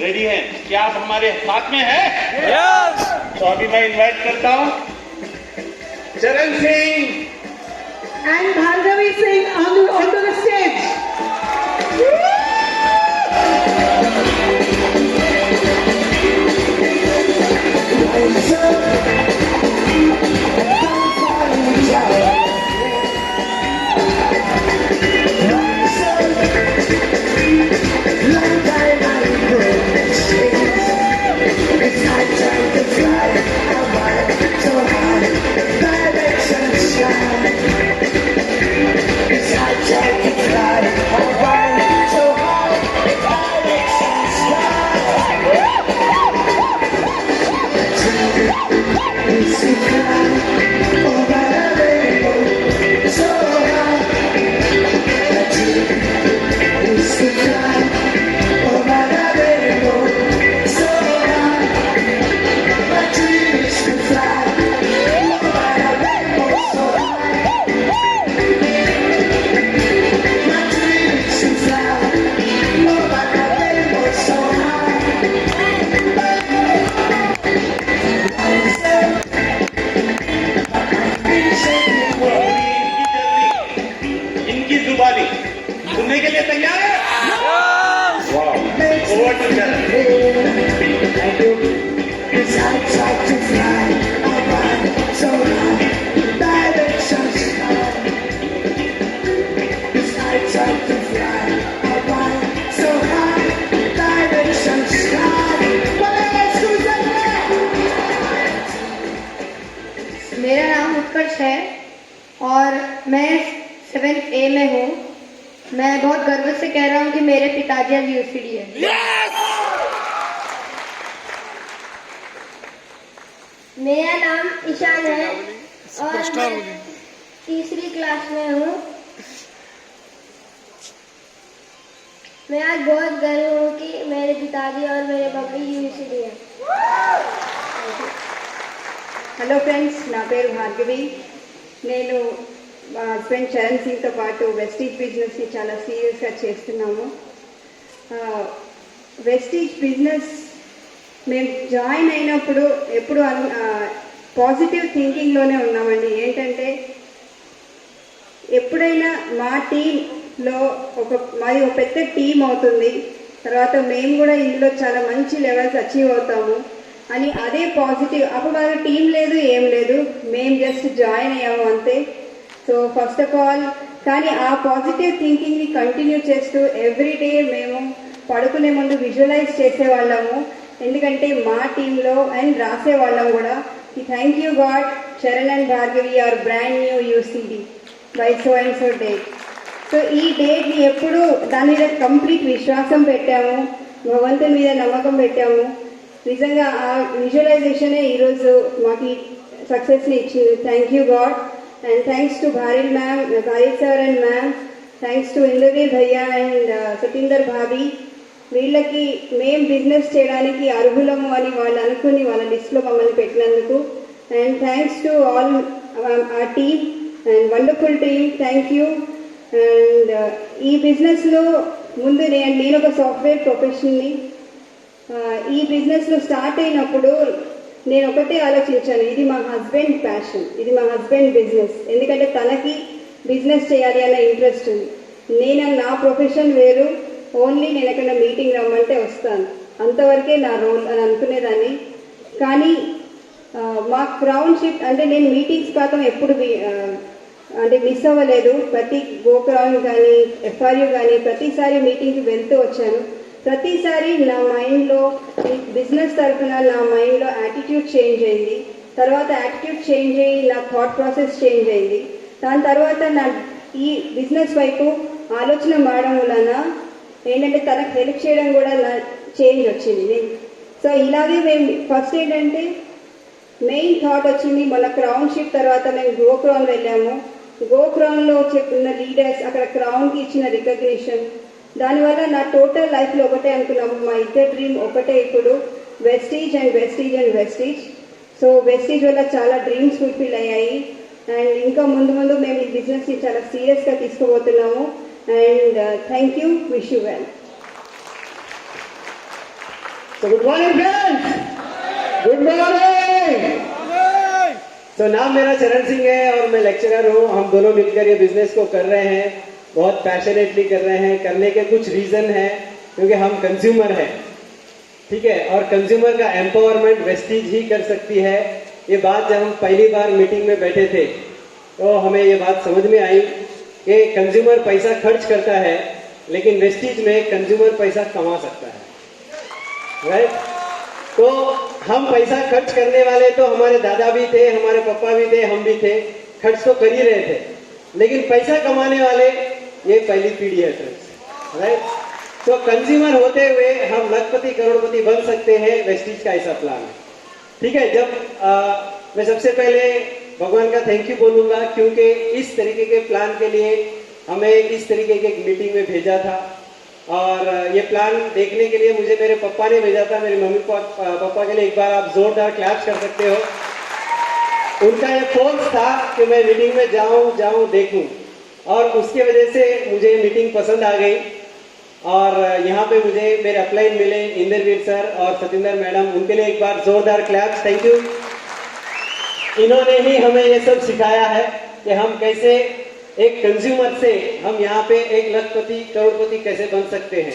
Ready हैं? क्या आप हमारे साथ में हैं? यस। तो अभी मैं इनवाइट करता हूं चरण Singh and Bhargavi Singh onto the stage. सुनने के लिए तैयार है? ओवर टू चरण। मेरा नाम उत्कर्ष है और मैं 7th A में हूँ। मैं बहुत गर्व से कह रहा हूँ कि मेरे पिताजी अब यूसीडी है। यस। मेरा नाम ईशान है और मैं 3री क्लास में हूँ। मैं आज बहुत गर्व हूँ कि मेरे पिताजी और मेरे मम्मी यूसीडी है। హలో ఫ్రెండ్స్, నా పేరు భార్గవి. నేను మా హస్బెండ్ చరణ్ సింగ్తో పాటు వెస్టీజ్ బిజినెస్ని చాలా సీరియస్గా చేస్తున్నాము. వెస్టీజ్ బిజినెస్ మేము జాయిన్ అయినప్పుడు ఎప్పుడు పాజిటివ్ థింకింగ్లోనే ఉన్నామండి. ఏంటంటే ఎప్పుడైనా మా టీంలో మాది ఒక పెద్ద టీం అవుతుంది, తర్వాత మేము కూడా ఇందులో చాలా మంచి లెవెల్స్ అచీవ్ అవుతాము అని అదే పాజిటివ్. అప్పుడు వాళ్ళ టీం లేదు, ఏం లేదు, మేము జస్ట్ జాయిన్ అయ్యాము అంతే. సో ఫస్ట్ ఆఫ్ ఆల్ కానీ ఆ పాజిటివ్ థింకింగ్ని కంటిన్యూ చేస్తూ ఎవ్రీడే మేము పడుకునే ముందు విజువలైజ్ చేసేవాళ్ళము. ఎందుకంటే మా టీంలో అండ్ రాసేవాళ్ళం కూడా thank you God, Charan and Bhargavi are brand new UCD by so and so date. So ఈ డేట్ని ఎప్పుడు దాని మీద కంప్లీట్ విశ్వాసం పెట్టాము, భగవంతుని మీద నమ్మకం పెట్టాము. నిజంగా ఆ విజువలైజేషనే ఈరోజు మాకు సక్సెస్ని ఇచ్చింది. Thank you God and thanks to Bharil ma'am, Bharil sir and ma'am, thanks to Indraveer భయ్యా అండ్ సతీందర్ భాబీ. వీళ్ళకి మేం బిజినెస్ చేయడానికి అర్హులము అని వాళ్ళు అనుకుని వాళ్ళ లిస్ట్లో మమ్మల్ని పెట్టినందుకు. అండ్ థ్యాంక్స్ టు ఆల్ ఆ team and wonderful team, thank you. And ఈ బిజినెస్లో ముందు నేను ఒక సాఫ్ట్వేర్ ప్రొఫెషన్ని. ఈ బిజినెస్లో స్టార్ట్ అయినప్పుడు నేను ఒకటే ఆలోచించాను, ఇది మా హస్బెండ్ ప్యాషన్, ఇది మా హస్బెండ్ బిజినెస్. ఎందుకంటే తనకి బిజినెస్ చేయాలి అన్న ఇంట్రెస్ట్ ఉంది. నా ప్రొఫెషన్ వేరు, ఓన్లీ నేను ఎక్కడ మీటింగ్ రమ్మంటే వస్తాను, అంతవరకే నా రోల్ అని అనుకునేదాన్ని. కానీ మా క్రౌన్ షిఫ్ట్ అంటే నేను మీటింగ్స్ కాక ఎప్పుడు అంటే మిస్ అవ్వలేదు. ప్రతి గోక్రౌన్ కానీ ఎఫ్ఆర్యూ కానీ ప్రతిసారి మీటింగ్కి వెళ్తూ వచ్చాను. ప్రతిసారి నా మైండ్లో బిజినెస్ తరఫున నా మైండ్లో యాటిట్యూడ్ చేంజ్ అయింది. తర్వాత యాటిట్యూడ్ చేంజ్ అయ్యి నా థాట్ ప్రాసెస్ చేంజ్ అయింది. దాని తర్వాత నా ఈ బిజినెస్ వైపు ఆలోచన మారడం వలన ఏంటంటే తనకు హెల్ప్ చేయడం కూడా నా చేంజ్ వచ్చింది. సో ఇలాగే మేము ఫస్ట్ ఏంటంటే మెయిన్ థాట్ వచ్చింది. మన క్రౌన్ షిప్ తర్వాత మేము గోక్రౌన్ వెళ్ళాము. గోక్రౌన్లో ఉన్న లీడర్స్ అక్కడ క్రౌన్కి ఇచ్చిన రికగ్నిషన్, దానివల్ల నా టోటల్ లైఫ్లో ఒకటే అనుకున్నాము, మా ఇద్దరు డ్రీమ్ ఒకటే ఇప్పుడు, Vestige and Vestige and Vestige. So Vestige వల్ల చాలా డ్రీమ్స్ ఫుల్ఫిల్ అయ్యాయి. అండ్ ఇంకా ముందు ముందు మేము ఈ బిజినెస్ని చాలా సీరియస్గా తీసుకుపోతున్నాము. And thank you, wish you well. So good morning friends. Good morning. तो नाम मेरा चरण सिंह है और मैं लेक्चरर हूँ। हम दोनों मिलकर ये बिजनेस को कर रहे हैं, बहुत पैशनेटली कर रहे हैं। करने के कुछ रीजन है, क्योंकि हम कंज्यूमर हैं, ठीक है, और कंज्यूमर का एम्पावरमेंट वेस्टीज ही कर सकती है। ये बात जब हम पहली बार मीटिंग में बैठे थे तो हमें ये बात समझ में आई कि कंज्यूमर पैसा खर्च करता है, लेकिन वेस्टीज में कंज्यूमर पैसा कमा सकता है, राइट? तो हम पैसा खर्च करने वाले तो हमारे दादा भी थे, हमारे पापा भी थे, हम भी थे, खर्च तो कर ही रहे थे, लेकिन पैसा कमाने वाले ये पहली पीढ़ी है फ्रेंड्स, राइट? तो कंज्यूमर होते हुए हम लखपति करोड़पति बन सकते हैं, वेस्टीज का ऐसा प्लान है, ठीक है। जब मैं सबसे पहले भगवान का थैंक यू बोलूंगा, क्योंकि इस तरीके के प्लान के लिए हमें इस तरीके की एक मीटिंग में भेजा था, और ये प्लान देखने के लिए मुझे मेरे पापा ने भेजा था। मेरे मम्मी पापा के लिए एक बार आप जोरदार क्लैप्स कर सकते हो। उनका ये फोर्स था कि मैं मीटिंग में जाऊं देखूं, और उसके वजह से मुझे मीटिंग पसंद आ गई। और यहाँ पे मुझे मेरे अपलाइन मिले इंद्रवीर सर और सतिंदर मैडम, उनके लिए एक बार जोरदार क्लैप्स, थैंक यू। इन्होंने ही हमें ये सब सिखाया है कि हम कैसे एक कंज्यूमर से हम यहाँ पे एक लखपति करोड़पति कैसे बन सकते हैं,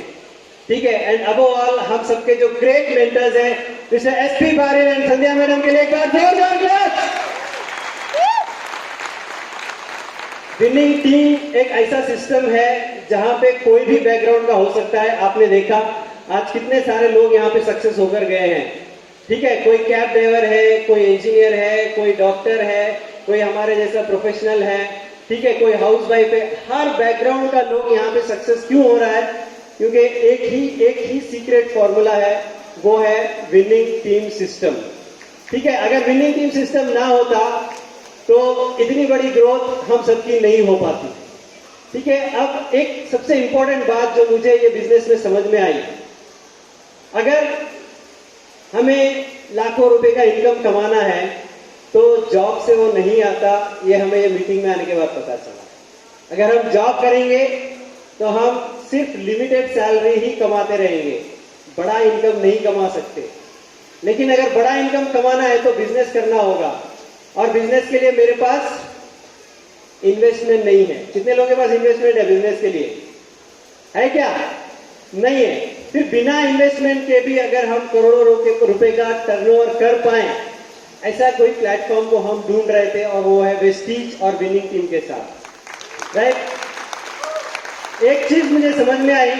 ठीक है। एंड अबव ऑल हम सबके जो ग्रेट मेंटर्स हैं, mister S P Barin and Sandhya madam के लिए एक बार जोरदार क्लैप्स। विनिंग टीम एक ऐसा सिस्टम है जहां पे कोई भी बैकग्राउंड का हो सकता है। आपने देखा आज कितने सारे लोग यहाँ पे सक्सेस होकर गए हैं, ठीक है। कोई कैब ड्राइवर है, कोई इंजीनियर है, कोई डॉक्टर है, कोई हमारे जैसा प्रोफेशनल है, ठीक है, कोई हाउस वाइफ है। हर बैकग्राउंड का लोग यहाँ पे सक्सेस क्यों हो रहा है? क्योंकि एक ही सीक्रेट फॉर्मूला है, वो है विनिंग टीम सिस्टम, ठीक है। अगर विनिंग टीम सिस्टम ना होता तो इतनी बड़ी ग्रोथ हम सबकी नहीं हो पाती, ठीक है। अब एक सबसे इंपॉर्टेंट बात जो मुझे ये बिजनेस में समझ में आई, अगर हमें लाखों रुपए का इनकम कमाना है तो जॉब से वो नहीं आता, ये हमें ये मीटिंग में आने के बाद पता चला। अगर हम जॉब करेंगे तो हम सिर्फ लिमिटेड सैलरी ही कमाते रहेंगे, बड़ा इनकम नहीं कमा सकते। लेकिन अगर बड़ा इनकम कमाना है तो बिजनेस करना होगा, और बिजनेस के लिए मेरे पास इन्वेस्टमेंट नहीं है। कितने लोगों के पास इन्वेस्टमेंट है बिजनेस के लिए? है क्या? नहीं है। फिर बिना इन्वेस्टमेंट के भी अगर हम करोड़ों रुपए का टर्नओवर कर पाए, ऐसा कोई प्लेटफॉर्म को हम ढूंढ रहे थे, और वो है वेस्टीज और विनिंग टीम के साथ, राइट। एक चीज मुझे समझ में आई,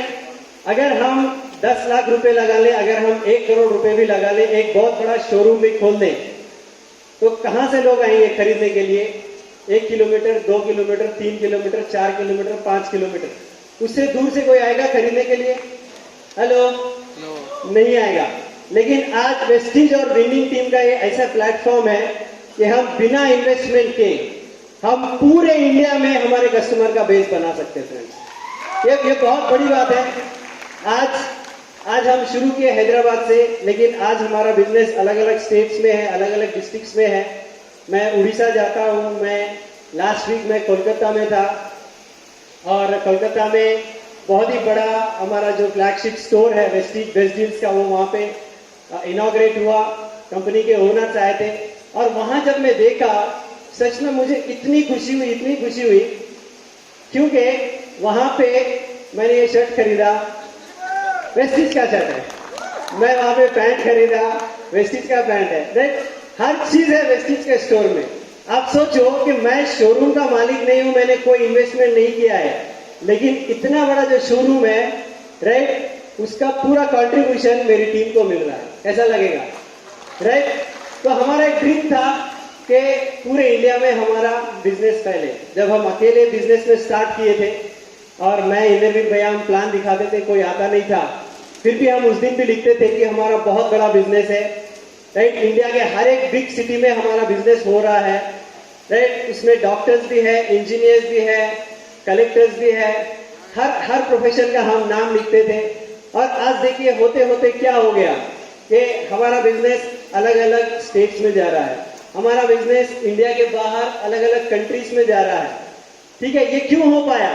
अगर हम 10 लाख रुपए लगा ले, अगर हम 1 करोड़ रुपए भी लगा ले, एक बहुत बड़ा शोरूम भी खोल दें, तो कहां से लोग आएंगे खरीदने के लिए? 1 kilometre, 2 kilometre, 3 kilometre, 4 kilometre, 5 kilometre, उससे दूर से कोई आएगा खरीदने के लिए? हेलो, नहीं आएगा। लेकिन आज वेस्टीज और विनिंग टीम का ये ऐसा प्लेटफॉर्म है कि हम बिना इन्वेस्टमेंट के हम पूरे इंडिया में हमारे कस्टमर का बेस बना सकते हैं फ्रेंड्स। ये बहुत बड़ी बात है। आज हम शुरू किए हैदराबाद से, लेकिन आज हमारा बिजनेस अलग अलग स्टेट्स में है, अलग अलग डिस्ट्रिक्ट्स में है। मैं उड़ीसा जाता हूँ, मैं लास्ट वीक में कोलकाता में था, और कोलकाता में बहुत ही बड़ा हमारा जो फ्लैगशिप स्टोर है वेस्ट डील्स का, वो वहाँ पे इनॉग्रेट हुआ। कंपनी के ओनर्स आए थे, और वहां जब मैं देखा, सच में मुझे इतनी खुशी हुई, क्योंकि वहां पे मैंने ये शर्ट खरीदा, वेस्टीज का शर्ट है। मैं वहां पे पैंट खरीदा, वेस्टीज का पैंट है, राइट। हर चीज है वेस्टीज के स्टोर में। आप सोचो कि मैं शोरूम का मालिक नहीं हूं, मैंने कोई इन्वेस्टमेंट नहीं किया है, लेकिन इतना बड़ा जो शोरूम है, राइट, उसका पूरा कंट्रीब्यूशन मेरी टीम को मिल रहा है। कैसा लगेगा, राइट? तो हमारा एक ड्रीम था कि पूरे इंडिया में हमारा बिजनेस फैले। जब हम अकेले बिजनेस में स्टार्ट किए थे, और मैं इंद्रवीर भैया हम प्लान दिखाते थे, कोई आता नहीं था, फिर भी हम उस दिन भी लिखते थे कि हमारा बहुत बड़ा बिजनेस है, राइट। इंडिया के हर एक बिग सिटी में हमारा बिजनेस हो रहा है, राइट। उसमें डॉक्टर्स भी है, इंजीनियर्स भी है, कलेक्टर्स भी है, हर प्रोफेशन का हम नाम लिखते थे। और आज देखिए होते होते क्या हो गया कि हमारा बिजनेस अलग अलग स्टेट्स में जा रहा है, हमारा बिजनेस इंडिया के बाहर अलग अलग कंट्रीज में जा रहा है, ठीक है। ये क्यों हो पाया?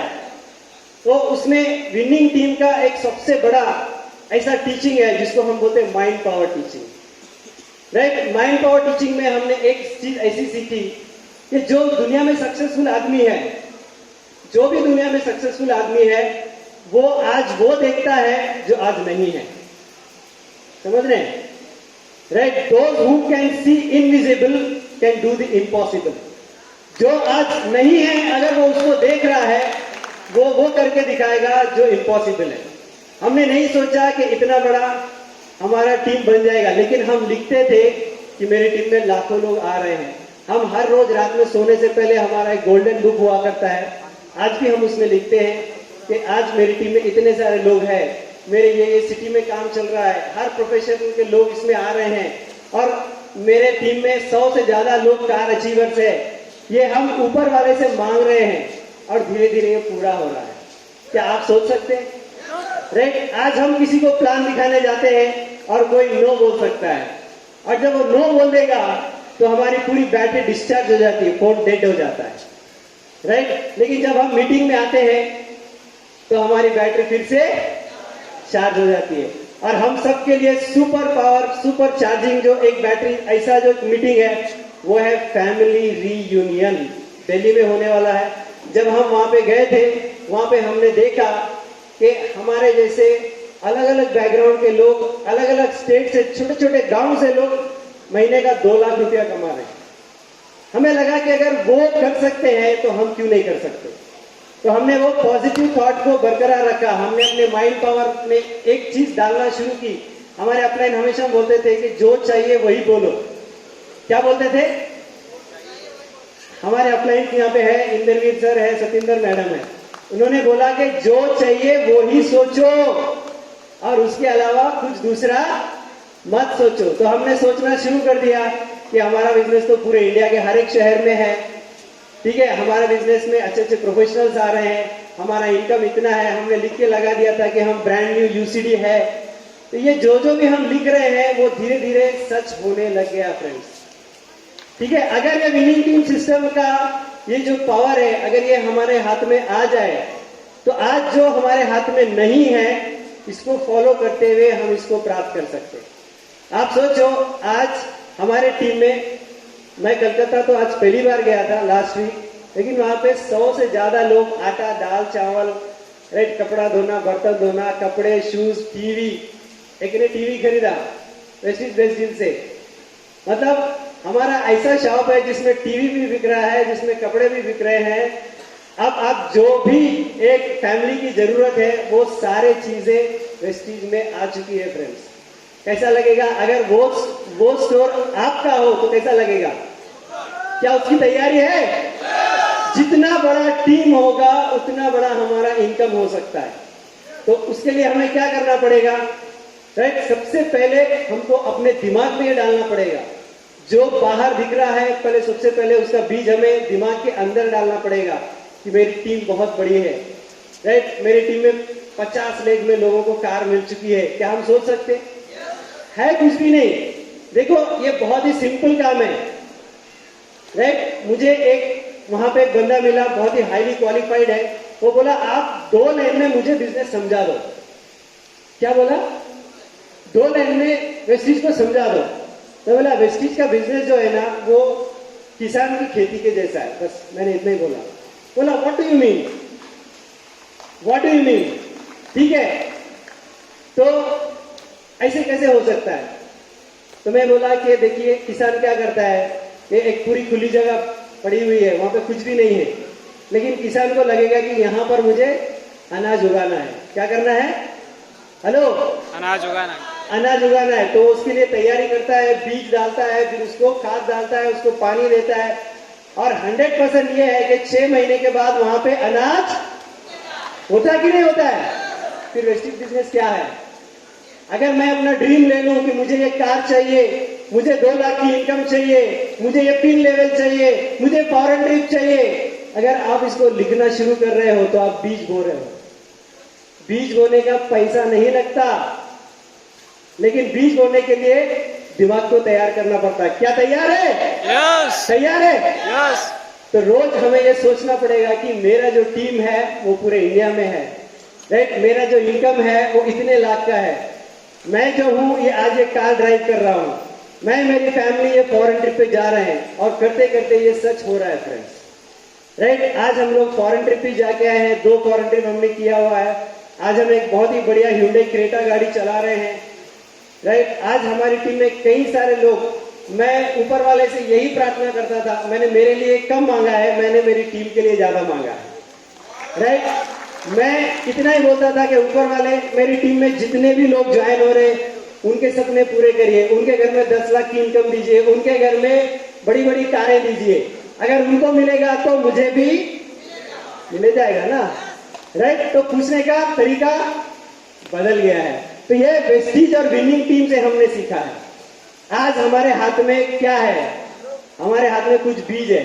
तो उसमें विनिंग टीम का एक सबसे बड़ा ऐसा टीचिंग है जिसको हम बोलते हैं mind power teaching, right. Mind power teaching में हमने एक चीज ऐसी सीखी कि जो दुनिया में सक्सेसफुल आदमी है, जो भी दुनिया में सक्सेसफुल आदमी है, वो आज वो देखता है जो आज नहीं है, समझ रहे हैं, right. Those who can see invisible can do the impossible. जो आज नहीं है, अगर वो उसको देख रहा है, वो करके दिखाएगा जो इम्पॉसिबल है। हमने नहीं सोचा कि इतना बड़ा हमारा टीम बन जाएगा, लेकिन हम लिखते थे कि मेरी टीम में लाखों लोग आ रहे हैं। हम हर रोज रात में सोने से पहले हमारा एक गोल्डन बुक हुआ करता है, आज भी हम उसमें लिखते हैं कि आज मेरी टीम में इतने सारे लोग हैं, मेरे ये सिटी में काम चल रहा है, हर प्रोफेशन के लोग इसमें आ रहे हैं, और मेरे टीम में 100 से ज्यादा लोग कार अचीवर्स है। ये हम ऊपर वाले से मांग रहे हैं और धीरे धीरे ये पूरा हो रहा है। क्या आप सोच सकते हैं, राइट। आज हम किसी को प्लान दिखाने जाते हैं और कोई नो बोल सकता है, और जब वो नो बोल देगा तो हमारी पूरी बैटरी डिस्चार्ज हो जाती है, फोन डेड हो जाता है, राइट। लेकिन जब हम मीटिंग में आते हैं तो हमारी बैटरी फिर से चार्ज हो जाती है, और हम सबके लिए सुपर पावर, सुपर चार्जिंग जो एक बैटरी ऐसा जो मीटिंग है वो है फैमिली रीयूनियन, दिल्ली में होने वाला है। जब हम वहां पे गए थे, वहां पे हमने देखा कि हमारे जैसे अलग अलग बैकग्राउंड के लोग, अलग अलग स्टेट से, छोटे छोटे गांव से लोग महीने का 2 लाख रुपया कमा रहे हैं। हमें लगा कि अगर वो कर सकते हैं तो हम क्यों नहीं कर सकते। तो हमने वो पॉजिटिव थॉट को बरकरार रखा। हमने अपने माइंड पावर में एक चीज डालना शुरू की। हमारे अपलाइन हमेशा बोलते थे कि जो चाहिए वही बोलो। क्या बोलते थे? हमारे अपलाइन यहाँ पे है, इंद्रवीर सर है, सतिंदर मैडम है, उन्होंने बोला कि जो चाहिए वो ही सोचो और उसके अलावा कुछ दूसरा मत सोचो। तो हमने सोचना शुरू कर दिया कि हमारा बिजनेस तो पूरे इंडिया के हर एक शहर में है, ठीक है, हमारे बिजनेस में अच्छे अच्छे प्रोफेशनल्स आ रहे हैं, हमारा इनकम इतना है। हमने लिख के लगा दिया था कि हम ब्रांड न्यू यूसीडी है। तो ये जो भी हम लिख रहे हैं वो धीरे धीरे सच होने लग गया फ्रेंड्स, ठीक है। अगर ये विनिंग टीम सिस्टम का ये जो पावर है, अगर ये हमारे हाथ में आ जाए तो आज जो हमारे हाथ में नहीं है इसको फॉलो करते हुए हम इसको प्राप्त कर सकते हैं। आप सोचो, आज हमारे टीम में, मैं कलकत्ता तो आज पहली बार गया था लास्ट वीक, लेकिन वहां पे 100 से ज्यादा लोग आटा, दाल, चावल, राइट, कपड़ा धोना, बर्तन धोना, कपड़े, शूज, टीवी, एक ने टीवी खरीदा वेस्टिज बेस्ट डील से। मतलब हमारा ऐसा शॉप है जिसमें टीवी भी बिक रहा है, जिसमें कपड़े भी बिक रहे हैं। अब आप जो भी एक फैमिली की जरूरत है वो सारे चीजें वेस्टिज में आ चुकी है फ्रेंड्स। कैसा लगेगा अगर वो स्टोर आपका हो तो कैसा लगेगा? क्या उसकी तैयारी है? जितना बड़ा टीम होगा उतना बड़ा हमारा इनकम हो सकता है। तो उसके लिए हमें क्या करना पड़ेगा, राइट? सबसे पहले हमको अपने दिमाग में ये डालना पड़ेगा, जो बाहर दिख रहा है पहले सबसे पहले उसका बीज हमें दिमाग के अंदर डालना पड़ेगा कि मेरी टीम बहुत बड़ी है, राइट? मेरी टीम में 50 लेग में लोगों को कार मिल चुकी है। क्या हम सोच सकते है? कुछ भी नहीं। देखो ये बहुत ही सिंपल काम है, राइट? मुझे एक वहां पे एक बंदा मिला, बहुत ही हाईली क्वालिफाइड है। वो बोला आप 2 लाइन में मुझे बिजनेस समझा दो। क्या बोला? 2 लाइन में वेस्टिज को समझा दो। तो बोला वेस्टिज का बिजनेस जो है ना वो किसान की खेती के जैसा है, बस मैंने इतना ही बोला। बोला what do you mean, what do you mean? ठीक है, तो ऐसे कैसे हो सकता है? तो मैं बोला कि देखिए किसान क्या करता है, ये एक पूरी खुली जगह पड़ी हुई है, वहां पे कुछ भी नहीं है, लेकिन किसान को लगेगा कि यहाँ पर मुझे अनाज उगाना है। क्या करना है? हेलो, अनाज उगाना, अनाज उगाना है। तो उसके लिए तैयारी करता है, बीज डालता है, फिर उसको खाद डालता है, उसको पानी देता है, और 100% ये है कि 6 महीने के बाद वहां पे अनाज होता कि नहीं होता है? फिर वेस्टिज बिजनेस क्या है? अगर मैं अपना ड्रीम ले लूं कि मुझे ये कार चाहिए, मुझे 2 लाख की इनकम चाहिए, मुझे ये पिन लेवल चाहिए, मुझे फॉरेन ट्रिप चाहिए, अगर आप इसको लिखना शुरू कर रहे हो तो आप बीज बो रहे हो। बीज बोने का पैसा नहीं लगता, लेकिन बीज बोने के लिए दिमाग को तैयार करना पड़ता है। क्या तैयार है? यस, तैयार है? यस। तो रोज हमें यह सोचना पड़ेगा कि मेरा जो टीम है वो पूरे इंडिया में है, राइट? मेरा जो इनकम है वो इतने लाख का है। मैं जो हूँ ये आज ये कार ड्राइव कर रहा हूँ, मैं मेरी फैमिली ये फॉरेन ट्रिप पे जा रहे हैं और करते करते ये सच हो रहा है फ्रेंड्स। राइट, आज हम लोग फॉरेन ट्रिप भी जाके आए हैं, 2 फॉरेन ट्रिप हमने किया हुआ है। आज हम एक बहुत ही बढ़िया Hyundai क्रेटा गाड़ी चला रहे हैं। राइट, आज हमारी टीम में कई सारे लोग, मैं ऊपर वाले से यही प्रार्थना करता था, मैंने मेरे लिए कम मांगा है, मैंने मेरी टीम के लिए ज्यादा मांगा है। राइट, मैं इतना ही बोलता था कि ऊपर वाले मेरी टीम में जितने भी लोग ज्वाइन हो रहे हैं उनके सपने पूरे करिए, उनके घर में 10 लाख की इनकम दीजिए, उनके घर में बड़ी बड़ी कारें दीजिए। अगर उनको मिलेगा तो मुझे भी मिल जाएगा ना। राइट, तो पूछने का तरीका बदल गया है। तो ये वेस्टीज और विनिंग टीम से हमने सीखा है। आज हमारे हाथ में क्या है? हमारे हाथ में कुछ बीज है।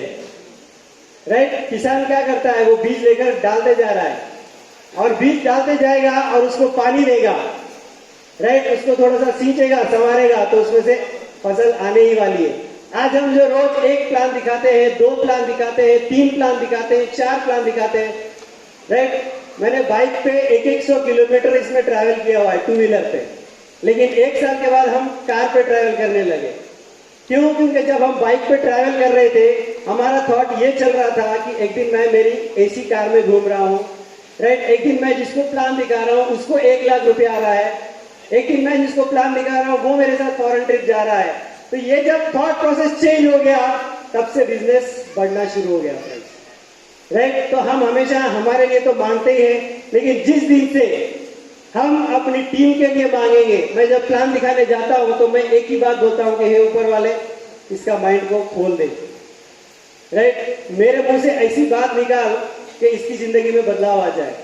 राइट, किसान क्या करता है? वो बीज लेकर डालते जा रहा है और बीज डालते जाएगा और उसको पानी देगा। राइट, उसको थोड़ा सा सींचेगा, संवारेगा तो उसमें से फसल आने ही वाली है। आज हम जो रोज 1 प्लान दिखाते हैं, 2 प्लान दिखाते हैं, 3 प्लान दिखाते हैं, 4 प्लान दिखाते हैं। राइट, मैंने बाइक पे 100 किलोमीटर इसमें ट्रैवल किया हुआ है 2 व्हीलर पे, लेकिन 1 साल के बाद हम कार पे ट्रैवल करने लगे। क्यों? क्योंकि जब हम बाइक पे ट्रैवल कर रहे थे हमारा थॉट ये चल रहा था कि एक दिन मैं मेरी AC कार में घूम रहा हूँ। राइट, एक दिन मैं जिसको प्लान दिखा रहा हूँ उसको 1 लाख रुपया आ रहा है, एक दिन मैं जिसको प्लान दिखा रहा हूँ वो मेरे साथ फॉरेन ट्रिप जा रहा है। तो ये जब थॉट प्रोसेस चेंज हो गया तब से बिजनेस बढ़ना शुरू हो गया फ्रेंड्स। राइट, तो हम हमेशा हमारे लिए तो मांगते ही हैं, लेकिन जिस दिन से हम अपनी टीम के लिए मांगेंगे, मैं जब प्लान दिखाने जाता हूं तो मैं एक ही बात बोलता हूं कि हे ऊपर वाले इसका माइंड को खोल दे। राइट, मेरे मुंह से ऐसी बात निकाल कि इसकी जिंदगी में बदलाव आ जाए।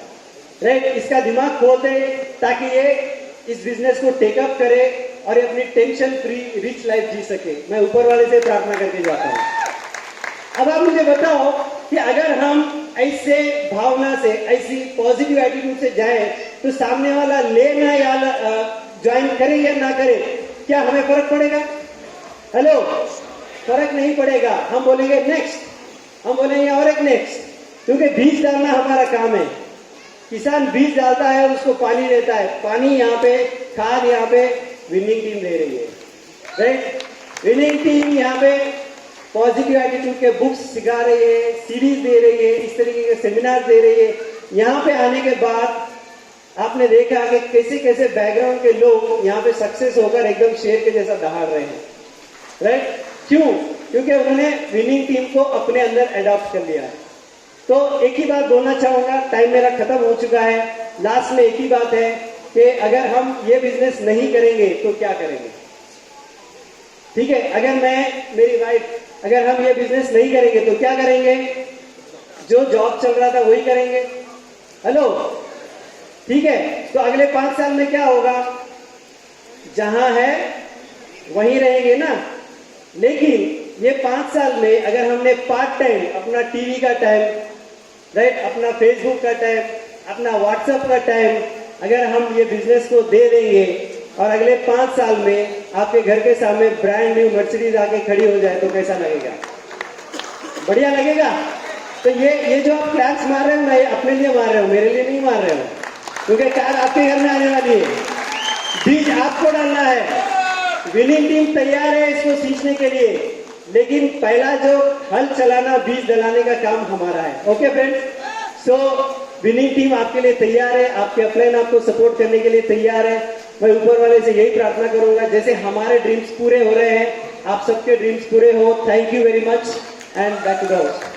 राइट, इसका दिमाग खोल दे ताकि ये इस बिजनेस को टेकअप करे और ये अपनी टेंशन फ्री रिच लाइफ जी सके। मैं ऊपर वाले से प्रार्थना करके जाता हूं। अब आप मुझे बताओ कि अगर हम ऐसे भावना से, ऐसी पॉजिटिव एटीट्यूड से जाए तो सामने वाला लेना या ज्वाइन करे या ना करे, क्या हमें फर्क पड़ेगा? हेलो, फर्क नहीं पड़ेगा। हम बोलेंगे नेक्स्ट, हम बोलेंगे और एक नेक्स्ट, क्योंकि बीज डालना हमारा काम है। किसान बीज डालता है और उसको पानी देता है, पानी यहाँ पे, खाद यहाँ पे विनिंग टीम दे रही है। राइट, विनिंग टीम यहाँ पे पॉजिटिव एटीट्यूड के बुक्स सिखा रही है, सीरीज दे रही है, इस तरीके के सेमिनार दे रही है। यहाँ पे आने के बाद आपने देखा कि कैसे कैसे बैकग्राउंड के लोग यहाँ पे सक्सेस होकर एकदम शेर के जैसा दहाड़ रहे हैं। राइट, क्यों? क्योंकि उन्होंने विनिंग टीम को अपने अंदर अडॉप्ट कर लिया है। तो एक ही बात बोलना चाहूंगा, टाइम मेरा खत्म हो चुका है। लास्ट में एक ही बात है कि अगर हम ये बिजनेस नहीं करेंगे तो क्या करेंगे? ठीक है, अगर मैं, मेरी वाइफ, अगर हम ये बिजनेस नहीं करेंगे तो क्या करेंगे? जो जॉब चल रहा था वही करेंगे। हेलो, ठीक है, तो अगले 5 साल में क्या होगा? जहां है वहीं रहेंगे ना। लेकिन ये 5 साल में अगर हमने पार्ट टाइम अपना टीवी का टाइम, राइट, अपना फेसबुक का टाइम, अपना व्हाट्सएप का टाइम अगर हम ये बिजनेस को दे देंगे और अगले 5 साल में आपके घर के सामने ब्रांड न्यू मर्सिडीज आके खड़ी हो जाए तो कैसा लगेगा? बढ़िया लगेगा। तो ये जो आप क्लैप्स मार रहे हो, मैं अपने लिए मार रहे हो, मेरे लिए नहीं मार रहे हो, क्योंकि कार आपके घर में आने वाली है, बीज आपको डालना है। विनिंग टीम तैयार है इसको सींचने के लिए, लेकिन पहला जो हल चलाना, बीज डलाने का काम हमारा है। ओके फ्रेंड्स, सो विनिंग टीम आपके लिए तैयार है, आपके अपलाइन आपको सपोर्ट करने के लिए तैयार है। मैं ऊपर वाले से यही प्रार्थना करूंगा, जैसे हमारे ड्रीम्स पूरे हो रहे हैं, आप सबके ड्रीम्स पूरे हो। Thank you very much and back to the house.